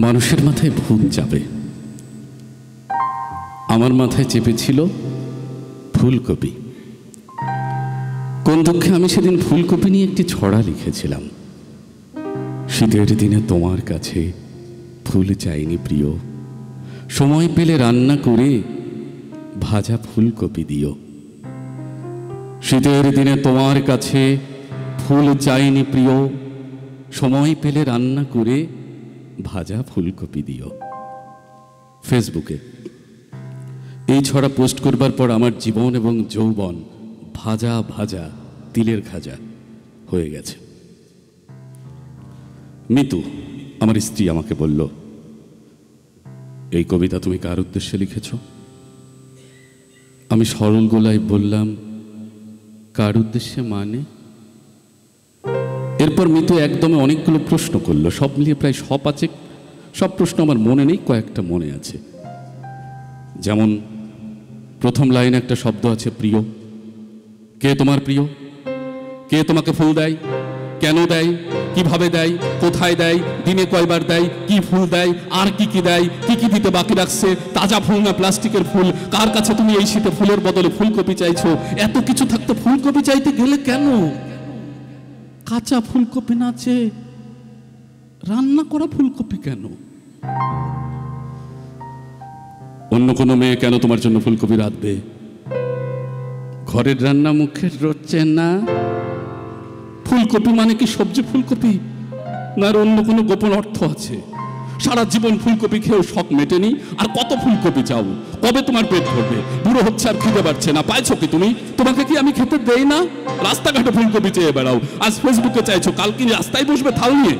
মানুষের মাথায় ভূত যাবে, আমার মাথায় চেপেছিল ফুলকপি। কোন দুঃখে আমি সেদিন ফুলকপি নিয়ে একটি ছড়া লিখেছিলাম। শীতের দিনে তোমার কাছে ফুল চাইনি প্রিয়, সময় পেলে রান্না করে ভাজা ফুলকপি দিও। শীতের দিনে তোমার কাছে ফুল চাইনি প্রিয়, সময় পেলে রান্না করে ভাজা ফুলকপি দিও। ফেসবুকে এই ছড়া পোস্ট করবার পর আমার জীবন এবং যৌবন ভাজা ভাজা তিলের খাজা হয়ে গেছে। মিতু আমার স্ত্রী আমাকে বলল, এই কবিতা তুমি কার উদ্দেশ্যে লিখেছ? আমি সরল গলায় বললাম, কার উদ্দেশ্যে মানে? এরপর মিতু একদমে অনেকগুলো প্রশ্ন করলো, সব মিলিয়ে প্রায় সব প্রশ্ন আমার মনে নেই, কয়েকটা মনে আছে। যেমন প্রথম লাইনে একটা শব্দ আছে প্রিয়। কে তোমার প্রিয়? কে তোমাকে ফুল দেয়? কেন দেয়? কিভাবে দেয়? কোথায় দেয়? দিনে কয়বার দেয়? কি ফুল দেয়? আর কি কি দেয়? কি কি দিতে বাকি রাখছে? তাজা ফুল না প্লাস্টিকের ফুল? কার কাছে তুমি এই শীতে ফুলের বদলে ফুলকপি চাইছো? এত কিছু থাকতে ফুলকপি চাইতে গেলে কেন? কাঁচা ফুলকপি না চেয়ে রান্না করা ফুলকপি কেন? অন্য কোনো মেয়ে কেন তোমার জন্য ফুলকপি রাঁধবে? ঘরের রান্না মুখের রচ্ছে না। ফুলকপি মানে কি সবজি ফুলকপি, না অন্য কোনো গোপন অর্থ আছে? সারা জীবন ফুলকপি খেয়েও শখ মেটেনি, আর কত ফুলকপি চাও? কবে তোমার পেট ভরবে? বুড়ো হচ্ছে আর খিদে পাচ্ছে না, পাইছো কি তুমি? তোমাকে কি আমি খেতে দেই না? রাস্তাঘাটে ফুলকপি চেয়ে বেড়াও, আজ ফেসবুকে চাইছো, কাল কি রাস্তায় বসবে থাল নিয়ে?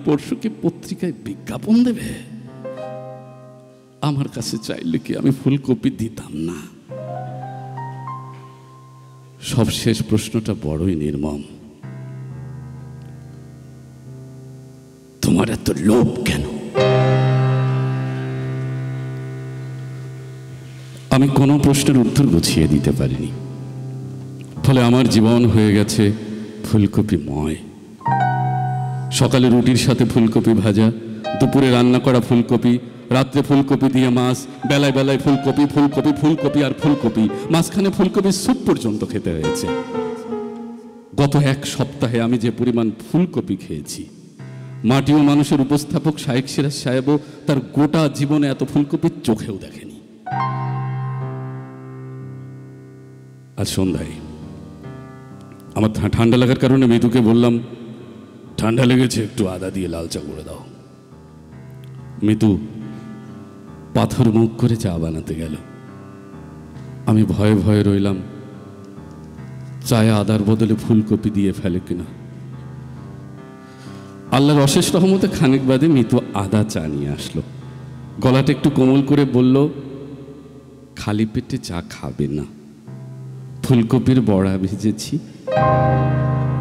পরশু কি পত্রিকায় বিজ্ঞাপন দেবে? আমার কাছে চাইলে কি আমি ফুলকপি দিতাম না? সবশেষ প্রশ্নটা বড়ই নির্মম, তোমার এত লোভ কেন? আমি কোনো প্রশ্নের উত্তর গুছিয়ে দিতে পারিনি, ফলে আমার জীবন হয়ে গেছে ফুলকপিময়। সকালে রুটির সাথে ফুলকপি ভাজা, দুপুরে রান্না করা ফুলকপি, রাত্রে ফুলকপি দিয়ে মাছ, বেলায় বেলায় ফুলকপি ফুলকপি ফুলকপি আর ফুলকপি, মাঝখানে ফুলকপির স্যুপ পর্যন্ত খেতে হয়েছে। গত এক সপ্তাহে আমি যে পরিমাণ ফুলকপি খেয়েছি, মাটি ও মানুষের উপস্থাপক শায়েখ সিরাজ সাহেবও তার গোটা জীবনে এত ফুলকপির চোখেও দেখেনি। আজ সন্ধ্যায় আমার ঠান্ডা লাগার কারণে মিতুকে বললাম, ঠান্ডা লেগেছে, একটু আদা দিয়ে লাল চা করে দাও। মিতু পাথর মুখ করে চা বানাতে গেল। আমি ভয়ে ভয়ে রইলাম, চায়ে আদার বদলে ফুলকপি দিয়ে ফেলে কিনা। আল্লাহর অশেষ রহমতে খানিক বাদে মিতু আদা চা নিয়ে আসলো। গলাটা একটু কোমল করে বলল, খালি পেটে চা খাবে না, ফুলকপির বড়া ভেজেছি,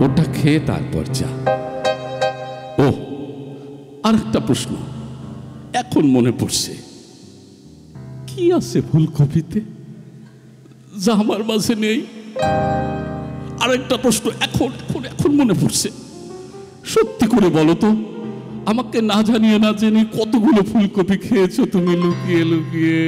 ওটা খেয়ে তারপর চা। ও, আর একটা প্রশ্ন এখন মনে পড়ছে, কি আছে ফুলকপিতে যা আমার মাঝে নেই? আরেকটা প্রশ্ন এখন এখন এখন মনে পড়ছে, সত্যি করে বলো তো, আমাকে না জানিয়ে না জেনে কতগুলো ফুলকপি খেয়েছো তুমি লুকিয়ে লুকিয়ে?